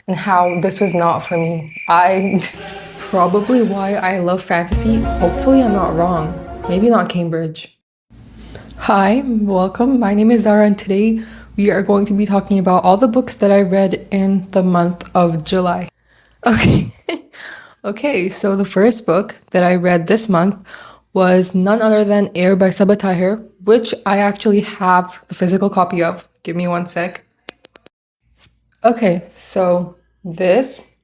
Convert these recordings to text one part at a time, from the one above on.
and how this was not for me. Probably why I love fantasy. Hopefully, I'm not wrong. Maybe not Cambridge. Hi, welcome. My name is Zara, and today we are going to be talking about all the books that I read in the month of July. Okay. Okay, so the first book that I read this month was none other than Air by Saba Tahir, which I actually have the physical copy of. Give me one sec. Okay, so this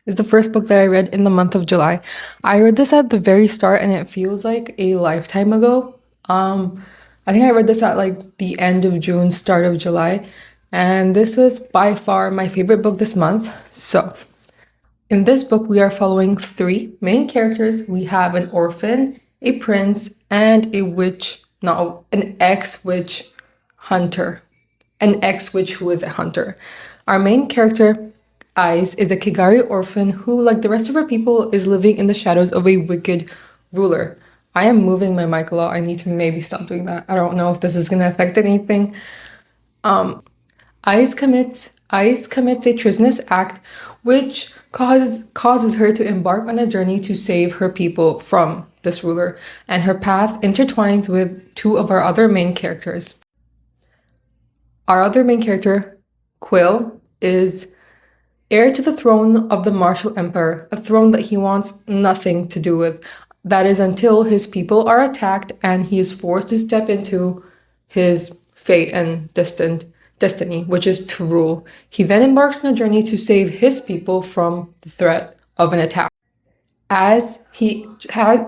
is the first book that I read in the month of July. I read this at the very start and it feels like a lifetime ago. I think I read this at like the end of June, start of July, and this was by far my favorite book this month. So, in this book, we are following three main characters. We have an orphan, a prince, and a witch, no, an ex-witch hunter. An ex-witch who is a hunter. Our main character, Ice, is a Kigari orphan who, like the rest of her people, is living in the shadows of a wicked ruler. I am moving my mic a lot. I need to maybe stop doing that. I don't know if this is gonna affect anything. Ice commits a treasonous act which causes her to embark on a journey to save her people from this ruler, and her path intertwines with two of our other main characters. Our other main character, Quill, is heir to the throne of the Martial Empire, a throne that he wants nothing to do with. That is until his people are attacked and he is forced to step into his fate and destiny, which is to rule. He then embarks on a journey to save his people from the threat of an attack. As he has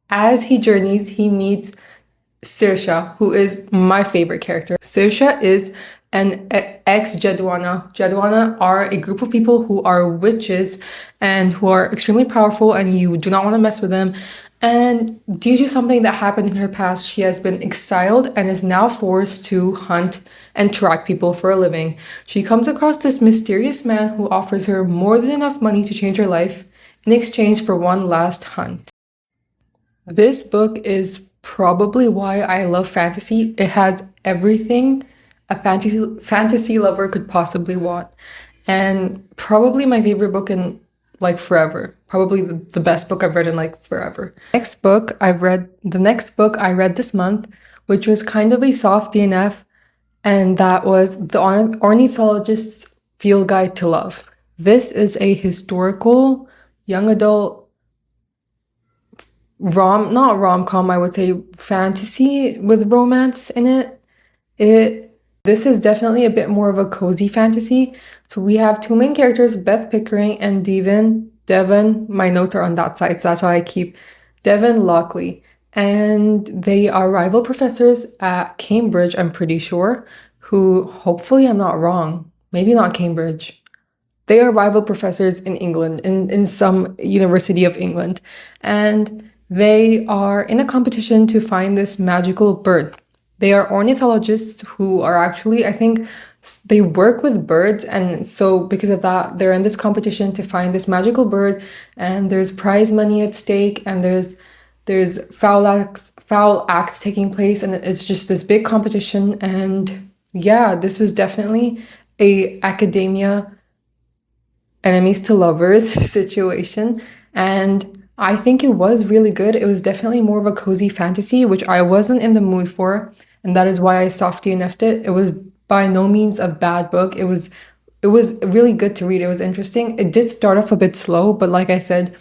as he journeys, he meets Sirsha, who is my favorite character. Sirsha is an ex-Jedwana. Jedwana are a group of people who are witches and who are extremely powerful, and you do not want to mess with them. And due to something that happened in her past, she has been exiled and is now forced to hunt and track people for a living. She comes across this mysterious man who offers her more than enough money to change her life in exchange for one last hunt. This book is probably why I love fantasy. It has everything a fantasy lover could possibly want. And probably my favorite book in like forever. Probably the best book I've read in like forever. The next book I read this month, which was kind of a soft DNF, and that was The Ornithologist's Field Guide to Love. This is a historical young adult not rom-com, I would say fantasy with romance in it. This is definitely a bit more of a cozy fantasy. So we have two main characters, Beth Pickering and Devon, my notes are on that side, so that's why I keep Devon Lockley. And they are rival professors at Cambridge, I'm pretty sure, who, hopefully I'm not wrong, maybe not Cambridge. They are rival professors in England, in some university of England. And they are in a competition to find this magical bird. They are ornithologists who are actually, I think, they work with birds, and so because of that, they're in this competition to find this magical bird, and there's prize money at stake, and there's foul acts taking place, and it's just this big competition. And yeah, this was definitely a academia enemies to lovers situation, and I think it was really good. It was definitely more of a cozy fantasy, which I wasn't in the mood for, and that is why I soft DNF'd it. It was by no means a bad book. It was really good to read. It was interesting. It did start off a bit slow, but like I said,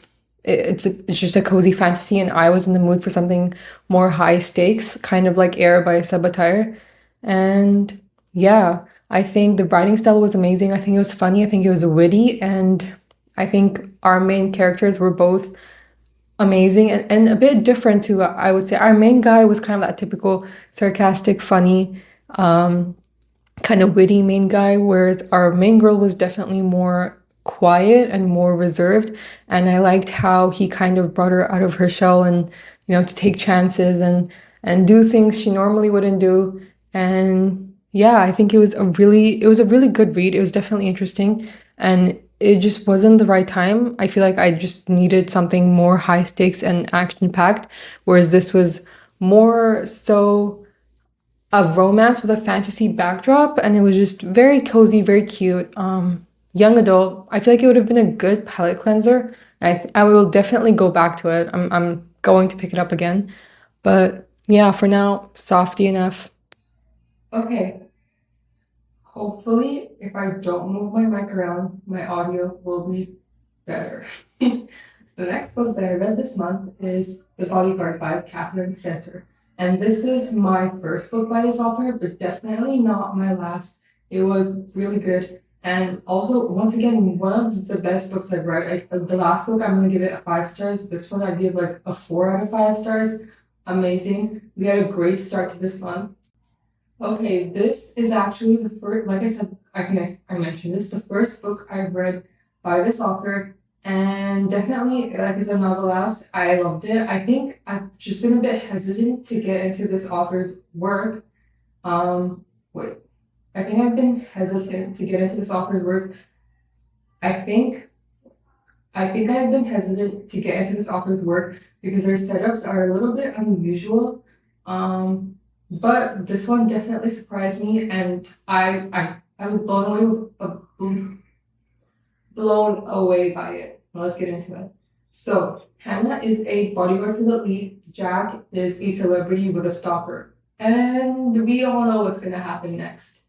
it's just a cozy fantasy, and I was in the mood for something more high stakes, kind of like Air by Saba Tahir. And yeah, I think the writing style was amazing. I think it was funny. I think it was witty, and I think our main characters were both amazing and a bit different too. I would say our main guy was kind of that typical sarcastic, funny, kind of witty main guy, whereas our main girl was definitely more quiet and more reserved. And I liked how he kind of brought her out of her shell and, to take chances and do things she normally wouldn't do. And yeah, I think it was a really good read. It was definitely interesting, and it just wasn't the right time. I feel like I just needed something more high stakes and action packed, whereas this was more so a romance with a fantasy backdrop, and it was just very cozy, very cute. young adult, I feel like it would have been a good palate cleanser. I will definitely go back to it. I'm going to pick it up again. But yeah, for now, softy enough. Okay. Hopefully, if I don't move my mic around, my audio will be better. The next book that I read this month is The Bodyguard by Catherine Center. And this is my first book by this author, but definitely not my last. It was really good. And also, once again, one of the best books I've read. The last book, I'm going to give it a 5 stars. This one, I give like a 4 out of 5 stars. Amazing. We had a great start to this month. Okay, this is actually the first, like I said, I mentioned this, the first book I've read by this author, and definitely, like I said, not the last. I loved it. I think I've just been a bit hesitant to get into this author's work. Wait, I think I've been hesitant to get into this author's work. I think I've been hesitant to get into this author's work because their setups are a little bit unusual. But this one definitely surprised me, and I was blown away by it. Now let's get into it. So Hannah is a bodyguard for the elite. Jack is a celebrity with a stalker, and we all know what's gonna happen next.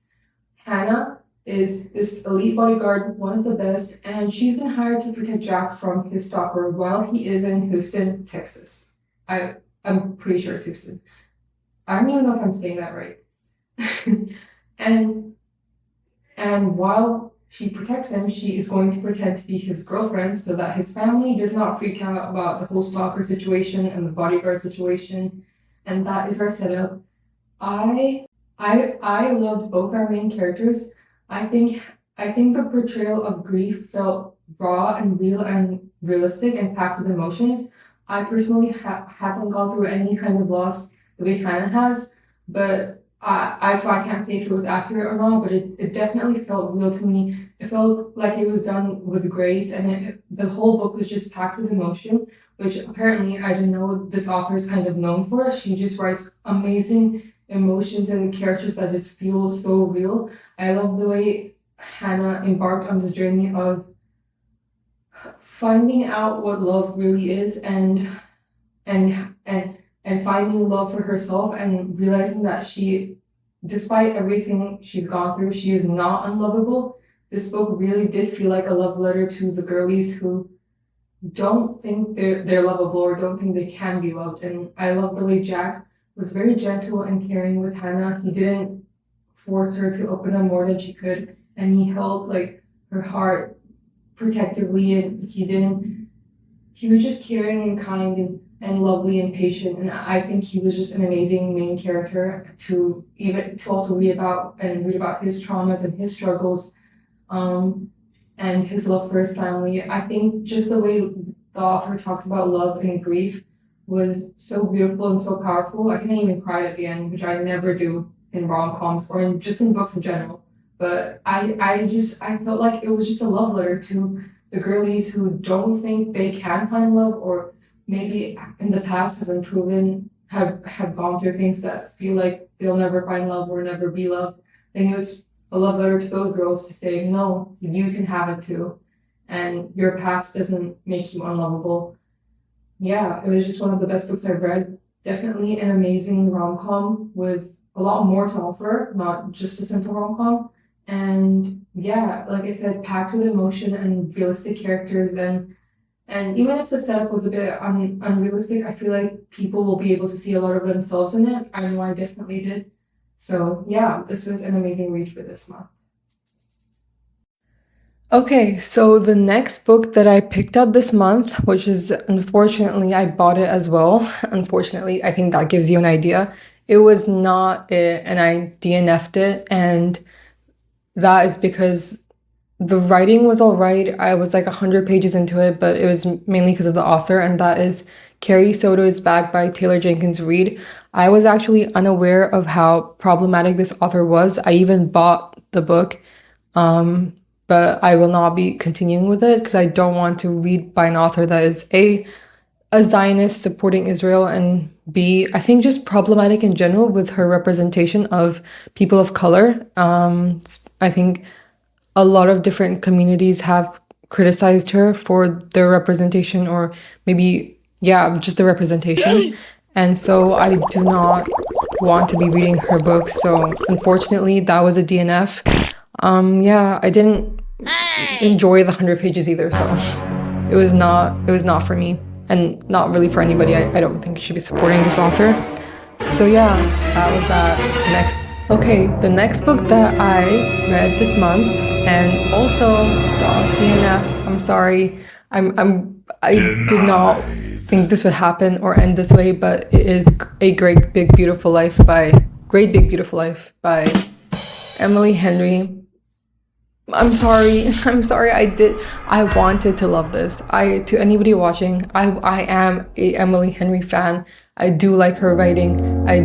Hannah is this elite bodyguard, one of the best, and she's been hired to protect Jack from his stalker while he is in Houston, Texas. I'm pretty sure it's Houston. I don't even know if I'm saying that right. and and while she protects him, she is going to pretend to be his girlfriend so that his family does not freak out about the whole stalker situation and the bodyguard situation. And that is our setup. I loved both our main characters. I think the portrayal of grief felt raw and real and realistic and packed with emotions. I personally haven't gone through any kind of loss the way Hannah has, but so I can't say if it was accurate or not, but it definitely felt real to me. It felt like it was done with grace, and the whole book was just packed with emotion, which apparently I didn't know this author is kind of known for. She just writes amazing emotions and characters that just feel so real. I love the way Hannah embarked on this journey of finding out what love really is and finding love for herself and realizing that she, despite everything she's gone through, she is not unlovable. This book really did feel like a love letter to the girlies who don't think they're lovable or don't think they can be loved. And I love the way Jack was very gentle and caring with Hannah. He didn't force her to open up more than she could, and he held like her heart protectively, and he was just caring and kind and lovely and patient. And I think he was just an amazing main character to also read about his traumas and his struggles, and his love for his family. I think just the way the author talked about love and grief was so beautiful and so powerful. I think I even cried at the end, which I never do in rom-coms or in books in general. But I felt like it was just a love letter to the girlies who don't think they can find love, or maybe in the past have gone through things that feel like they'll never find love or never be loved. I think it was a love letter to those girls to say, no, you can have it too, and your past doesn't make you unlovable. Yeah, it was just one of the best books I've read. Definitely an amazing rom-com with a lot more to offer, not just a simple rom-com. And yeah, like I said, packed with emotion and realistic characters, and even if the setup was a bit unrealistic, I feel like people will be able to see a lot of themselves in it. I know I definitely did. So yeah, this was an amazing read for this month. Okay, so the next book that I picked up this month, which is unfortunately I bought it as well. Unfortunately, I think that gives you an idea. It was not it, and I DNF'd it, and that is because the writing was all right. I was like 100 pages into it, but it was mainly because of the author, and that is Carrie Soto's Bag by Taylor Jenkins Reid. I was actually unaware of how problematic this author was. I even bought the book, but I will not be continuing with it because I don't want to read by an author that is a Zionist supporting Israel, and B, I think just problematic in general with her representation of people of color. I think a lot of different communities have criticized her for their representation, or maybe, yeah, just the representation. And so I do not want to be reading her books. So unfortunately, that was a DNF. Yeah, I didn't enjoy the 100 pages either. So it was not for me, and not really for anybody. I don't think you should be supporting this author. So yeah, that was that. Next. Okay, the next book that I read this month and also saw DNF'd. I'm sorry. I did not think this would happen or end this way, but it is A Great Big Beautiful Life by Great Big Beautiful Life by Emily Henry. I'm sorry. I'm sorry. I wanted to love this. To anybody watching, I am a Emily Henry fan. I do like her writing. I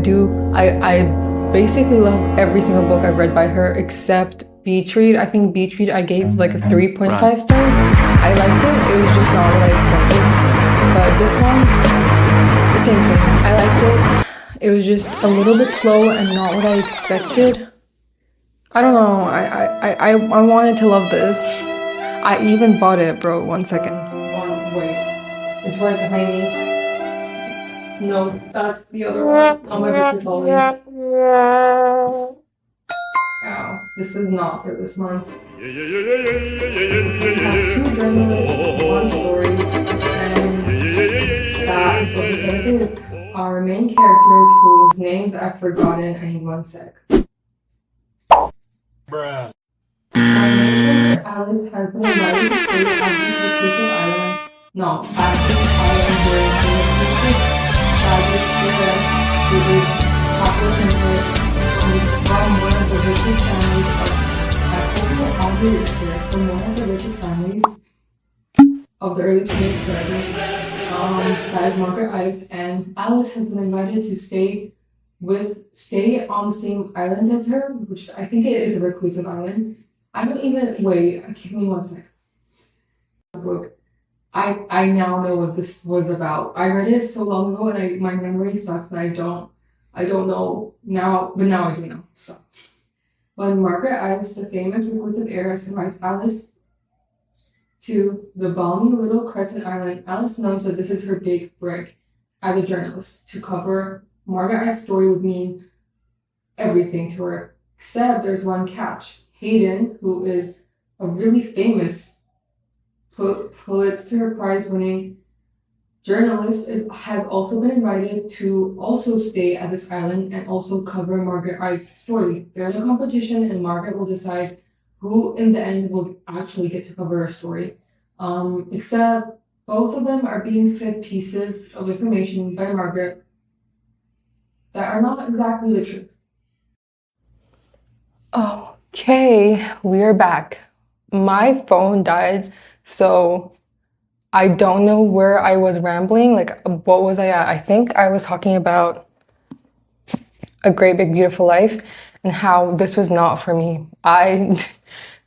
basically love every single book I've read by her except Beach Read. I think Beach Read I gave like a 3.5 stars. I liked it. It was just not what I expected. But this one, the same thing. I liked it. It was just a little bit slow and not what I expected. I don't know. I wanted to love this. I even bought it, bro. 1 second. Wait. It's right behind me. No, that's the other one. On my visit volume. Ow. This is not for this month. We have 2 journalists, 1 story, and that is what the story is. Our main characters, whose names I've forgotten. I need 1 sec. Bruh. My main character, Alice, has been invited to stay at this reclusive island. No, at this island during the reclusive tragic arrest, who is apprehended from one of the richest families of. I hope that Tahir is here, from one of the richest families of the early 20th century. That is Margaret Ives, and Alice has been invited to stay on the same island as her, which I think it is a reclusive island. I don't even wait. Give me 1 second. Book. I now know what this was about. I read it so long ago, and my memory sucks, and I don't know now, but now I do know. So when Margaret Ives, the famous reclusive heiress, invites Alice to the balmy little crescent island, Alice knows that this is her big break as a journalist. To cover Margaret Ives' story would mean everything to her, except there's one catch. Hayden, who is a really famous Pulitzer Prize-winning journalist, has also been invited to also stay at this island and also cover Margaret Ives' story. They're in a competition, and Margaret will decide who in the end will actually get to cover her story. Except both of them are being fed pieces of information by Margaret that are not exactly the truth. Okay, we are back. My phone died, so I don't know where I was rambling. Like, what was I at? I think I was talking about A Great Big Beautiful Life and how this was not for me.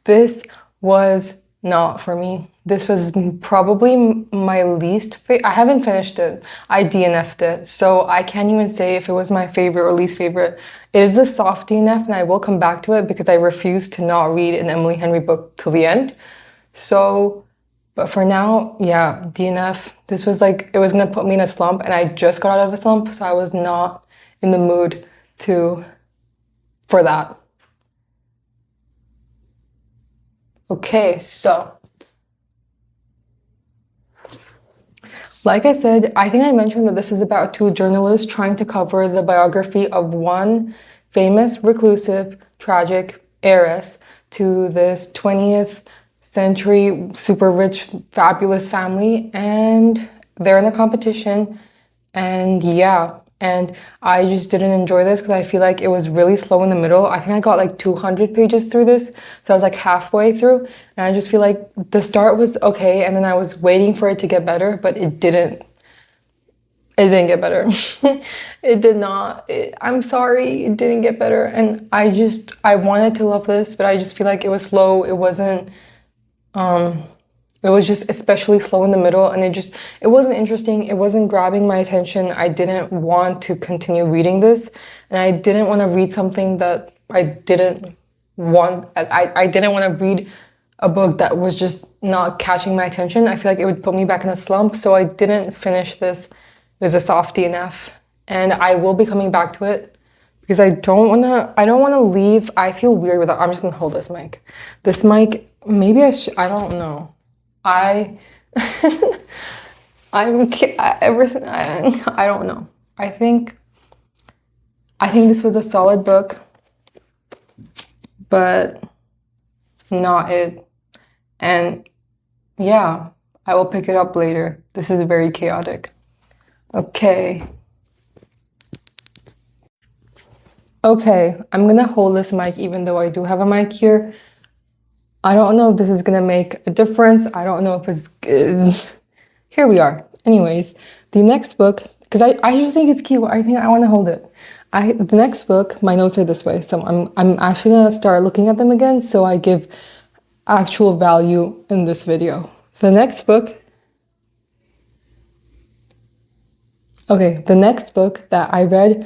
This was not for me. This was probably my least favorite. I haven't finished it. I DNF'd it. So I can't even say if it was my favorite or least favorite. It is a soft DNF, and I will come back to it because I refuse to not read an Emily Henry book till the end. So, but for now, yeah, DNF. This was like, it was gonna put me in a slump, and I just got out of a slump, so I was not in the mood for that. Okay, so like I said, I think I mentioned that this is about 2 journalists trying to cover the biography of one famous, reclusive, tragic heiress to this 20th century super rich, fabulous family, and they're in a competition, and yeah. And I just didn't enjoy this because I feel like it was really slow in the middle. I think I got like 200 pages through this. So I was like halfway through. And I just feel like the start was okay. And then I was waiting for it to get better, but it didn't. It didn't get better. It did not. I'm sorry, it didn't get better. And I wanted to love this, but I just feel like it was slow. It wasn't, it was just especially slow in the middle, and it wasn't interesting. It wasn't grabbing my attention. I didn't want to continue reading this, and I didn't want to read something that I didn't I didn't want to read a book that was just not catching my attention. I feel like it would put me back in a slump, so I didn't finish this. It was a softie enough, and I will be coming back to it because I don't wanna leave. I feel weird with it. I'm just gonna hold this mic. This mic, maybe I don't know. I I don't know. I think this was a solid book, but not it. And yeah, I will pick it up later. This is very chaotic. Okay. Okay, I'm gonna hold this mic even though I do have a mic here. I don't know if this is gonna make a difference. I don't know if it's here we are. Anyways, the next book, because I just think it's cute. I think I want to hold it. The next book, my notes are this way, so I'm actually gonna start looking at them again so I give actual value in this video. The next book, okay, the next book that I read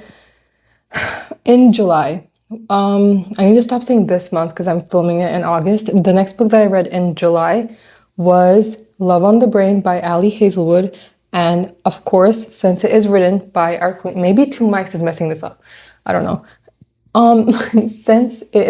in July. I need to stop saying this month because I'm filming it in August. The next book that I read in July was Love on the Brain by Hazelwood. And of course, since it is written by our queen, maybe two mics is messing this up. I don't know. Since it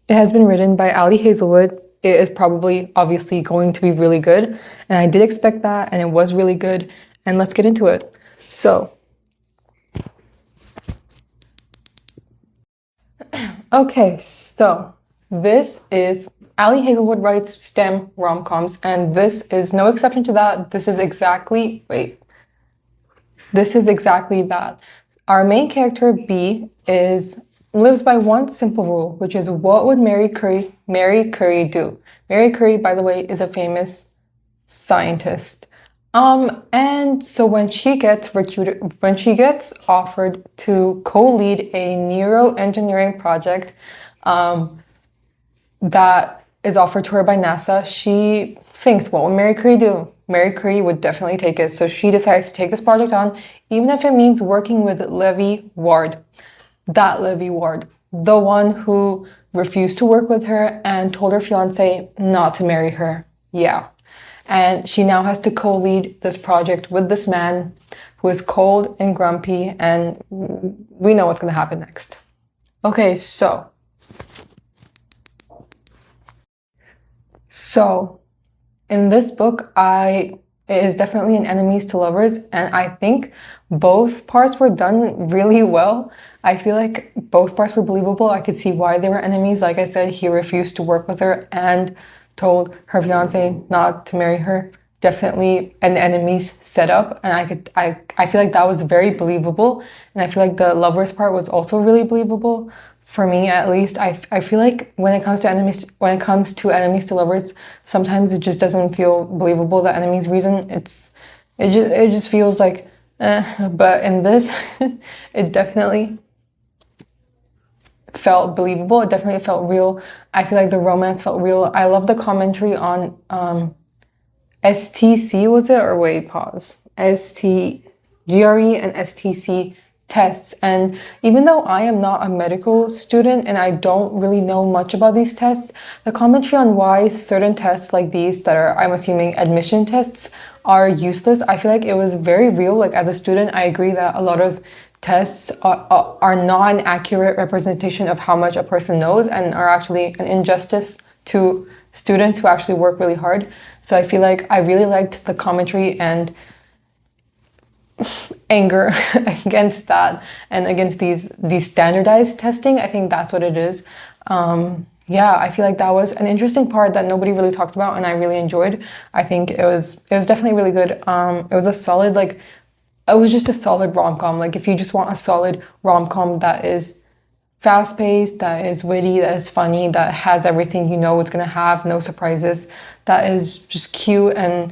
has been written by Hazelwood, it is probably obviously going to be really good. And I did expect that, and it was really good. And let's get into it. So, okay, so this is Hazelwood writes STEM rom-coms, and this is no exception to that. This is exactly that. Our main character, B, lives by one simple rule, which is what would Marie Curie do? Marie Curie, by the way, is a famous scientist. And so when she gets offered to co-lead a neuroengineering project, that is offered to her by NASA, she thinks, what would Marie Curie do? Marie Curie would definitely take it. So she decides to take this project on, even if it means working with Levy Ward. That Levy Ward, the one who refused to work with her and told her fiance not to marry her. Yeah. And she now has to co-lead this project with this man who is cold and grumpy, and we know what's going to happen next. Okay, so in this book, it is definitely an enemies to lovers, and I think both parts were done really well. I feel like both parts were believable. I could see why they were enemies. Like I said, he refused to work with her and told her fiance not to marry her. Definitely an enemies setup, and I feel like that was very believable, and I feel like the lovers part was also really believable. For me, at least, I feel like when it comes to enemies to lovers, sometimes it just doesn't feel believable. The enemy's reason, it just feels like, but in this, it definitely felt believable. It definitely felt real. I feel like the romance felt real. I love the commentary on STC, was it? Or wait, pause. GRE and STC tests. And even though I am not a medical student and I don't really know much about these tests, the commentary on why certain tests like these that are, I'm assuming, admission tests are useless, I feel like it was very real. Like, as a student, I agree that a lot of tests are not an accurate representation of how much a person knows and are actually an injustice to students who actually work really hard. So I feel like I really liked the commentary and anger against that and against these standardized testing. I think that's what it is. Yeah, I feel like that was an interesting part that nobody really talks about and I really enjoyed. I think it was definitely really good. It was a solid, it was just a solid rom-com. Like, if you just want a solid rom-com that is fast-paced, that is witty, that is funny, that has everything you know it's gonna have, no surprises, that is just cute and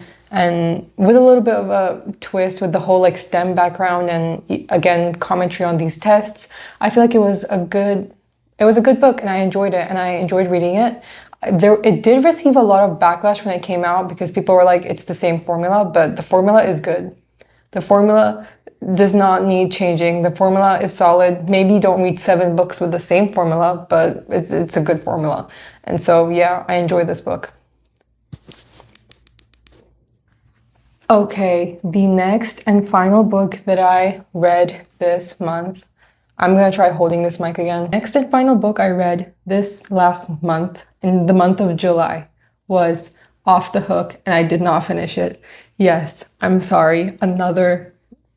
with a little bit of a twist with the whole STEM background and again commentary on these tests, I feel like it was a good book and I enjoyed it and I enjoyed reading it. It did receive a lot of backlash when it came out because people were like, it's the same formula, but the formula is good. The formula does not need changing. The formula is solid. Maybe don't read 7 books with the same formula, but it's a good formula. And so, yeah, I enjoy this book. Okay, the next and final book that I read this month. I'm gonna try holding this mic again. Next and final book I read this last month, in the month of July, was Off the Hook, and I did not finish it. Yes, I'm sorry. Another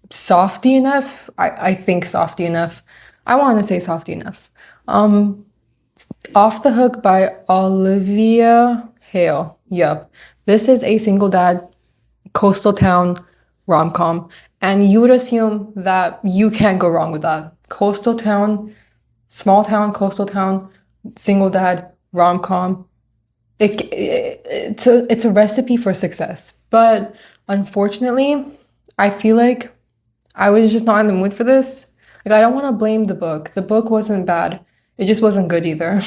softy enough? I think softy enough. I want to say softy enough. Off the Hook by Olivia Hale. Yup. This is a single dad coastal town rom-com, and you would assume that you can't go wrong with that. Coastal town, small town, coastal town, single dad rom-com. It's a recipe for success, but unfortunately, I feel like I was just not in the mood for this. Like, I don't want to blame the book. The book wasn't bad. It just wasn't good either.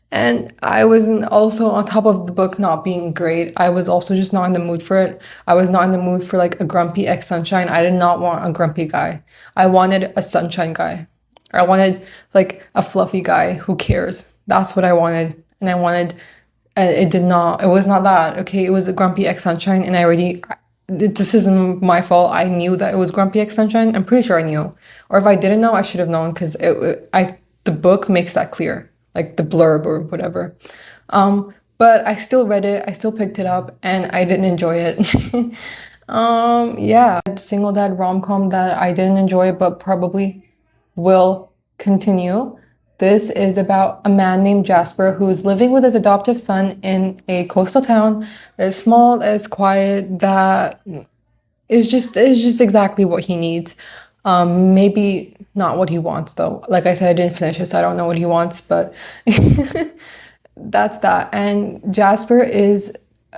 And I wasn't also, on top of the book not being great, I was also just not in the mood for it. I was not in the mood for like a grumpy ex-sunshine. I did not want a grumpy guy. I wanted a sunshine guy. I wanted like a fluffy guy who cares. That's what I wanted. And I wanted, it was not that. Okay, it was a grumpy ex-sunshine, and this isn't my fault. I knew that it was Grumpy X Sunshine. I'm pretty sure I knew. Or if I didn't know, I should have known, because the book makes that clear, like the blurb or whatever. But I still read it. I still picked it up, and I didn't enjoy it. Yeah, single dad rom-com that I didn't enjoy, but probably will continue. This is about a man named Jasper who's living with his adoptive son in a coastal town as small, as quiet, that is just exactly what he needs. Maybe not what he wants though. Like I said, I didn't finish it, so I don't know what he wants, but that's that. And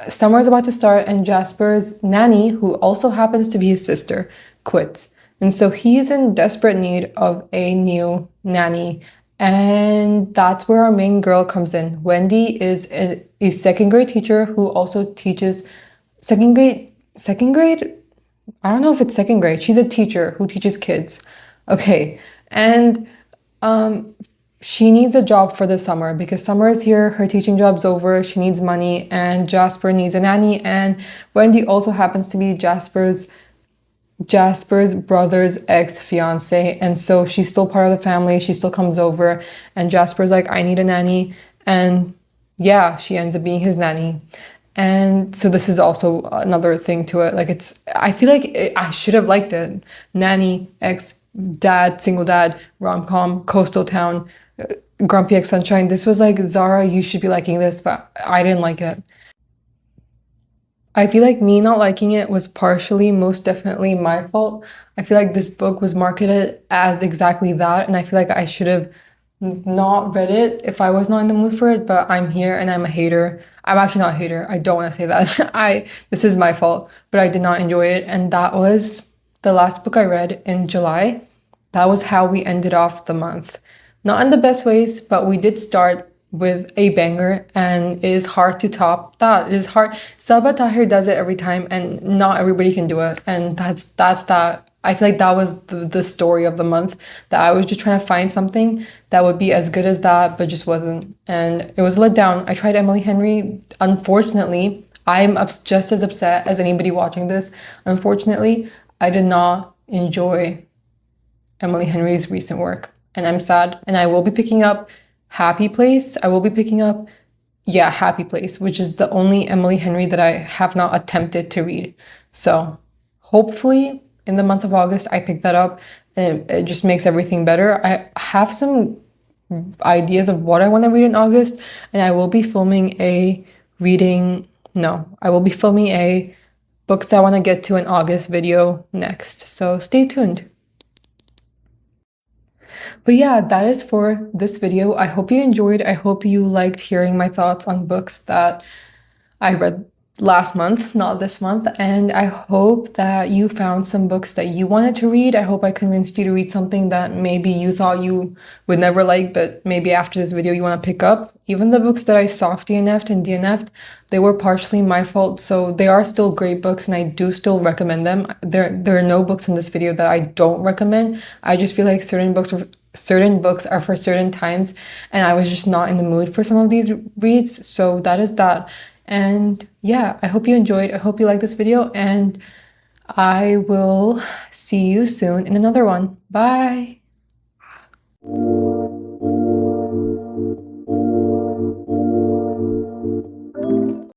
summer is about to start, and Jasper's nanny, who also happens to be his sister, quits. And so he's in desperate need of a new nanny. And that's where our main girl comes in. Wendy is a second grade teacher who also teaches second grade. I don't know if it's second grade. She's a teacher who teaches kids. Okay. And she needs a job for the summer because summer is here. Her teaching job's over. She needs money, and Jasper needs a nanny. And Wendy also happens to be Jasper's brother's ex-fiance, and so she's still part of the family. She still comes over, and Jasper's like, I need a nanny, and yeah, she ends up being his nanny. And so this is also another thing to it. Like, I feel like I should have liked it. Nanny, ex-dad, single dad, rom-com, coastal town, Grumpy Ex Sunshine. This was like, Zara, you should be liking this, but I didn't like it. I feel like me not liking it was partially, most definitely my fault. I feel like this book was marketed as exactly that, and I feel like I should have not read it if I was not in the mood for it, but I'm here and I'm a hater. I'm actually not a hater. I don't want to say that. This is my fault, but I did not enjoy it, and that was the last book I read in July. That was how we ended off the month. Not in the best ways, but we did start with a banger, and it is hard to top that. It is hard. Saba Tahir does it every time, and not everybody can do it. And that's that. I feel like that was the story of the month, that I was just trying to find something that would be as good as that, but just wasn't. And it was let down. I tried Emily Henry. Unfortunately, I'm just as upset as anybody watching this. Unfortunately, I did not enjoy Emily Henry's recent work, and I'm sad. And I will be picking up Happy Place. Happy Place, which is the only Emily Henry that I have not attempted to read. So hopefully in the month of August, I pick that up, and it just makes everything better. I have some ideas of what I want to read in August, and I will be filming a books that I want to get to in August video next. So stay tuned. But yeah, that is for this video. I hope you enjoyed. I hope you liked hearing my thoughts on books that I read last month, not this month, and I hope that you found some books that you wanted to read. I hope I convinced you to read something that maybe you thought you would never like, but maybe after this video you want to pick up. Even the books that I soft DNF'd and DNF'd, they were partially my fault, so they are still great books and I do still recommend them. There are no books in this video that I don't recommend. I just feel like certain books are for certain times, and I was just not in the mood for some of these reads, so that is that. And yeah, I hope you enjoyed. I hope you like this video, and I will see you soon in another one. Bye.